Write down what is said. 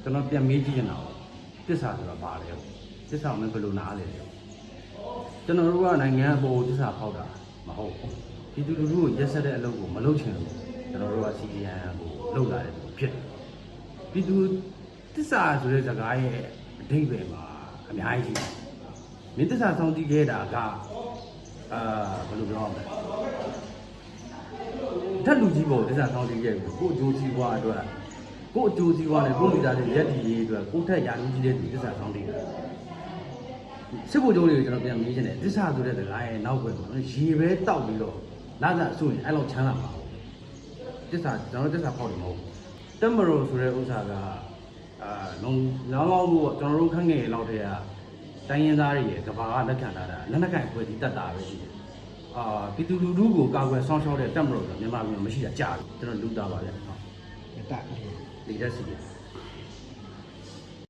ကျွန်တော်ပြန်မေးကြည့်နေတာတစ္ဆာဆိုတာဘာလဲတစ္ဆာမင်းဘယ်လိုနားလဲကျွန်တော်တို့ကနိုင်ငံအပေါ်တစ္ဆာဖောက်တာမဟုတ်ဘူးဒီလူလူကိုရက်ဆက်တဲ့အလုပ်ကိုမလုပ်ချင်လို့ကျွန်တော်တို့က CDN ကိုလုပ်လာတယ်ဖြစ်တယ်ဒီသူတစ္ဆာဆိုတဲ့စကားရဲ့အဓိပ္ပာယ်မှာအများကြီးရှိတယ်မင်းတစ္ဆာဆောင်တည်ခဲ့တာကဘယ်လိုပြောရမလဲဓာတ်လူကြီးပေါ်တစ္ဆာဆောင်တည်ခဲ့ပြီကိုအကျိုးစီးပွားအတွက်ကိုအကျိုးစီးပွားနဲ့ကိုမိသားစုရက်တည်ရေးအတွက်ကိုထက်ရာလူကြီးတဲ့ဒီတစ္ဆာဆောင်တည်တာစစ်ဖို့ကျိုးတွေကိုကျွန်တော်ပြန်မေးချင်တယ်တစ္ဆာဆိုတဲ့စကားရဲ့နောက်ွယ်မှာရေပဲတောက်ပြီးတော့လာစားဆိုရင်အဲ့လောက်ချမ်းသာမှာတစ္ဆာကျွန်တော်တစ္ဆာဖောက်တယ်မဟုတ်ဘူးတက်မရိုဆိုတဲ့ဥစ္စာကလောင်းလို့ကျွန်တော်တို့ခန့်ငယ်လောက်တည်းကတိုင်းရင်းသားတွေရဲ့ကဘာကလက်ခံထားတာလက်နက်ကင်ဖွဲ့ပြီးတက်တာပဲရှိတယ်ပြည်သူလူထုကိုကာကွယ်ဆောင်ရှောက်တဲ့တက်မရိုဆိုမြန်မာပြည်မှာမရှိတာကြားတယ်ကျွန်တော်လူသားပါဗျာဟုတ်တက်လေတက်စီ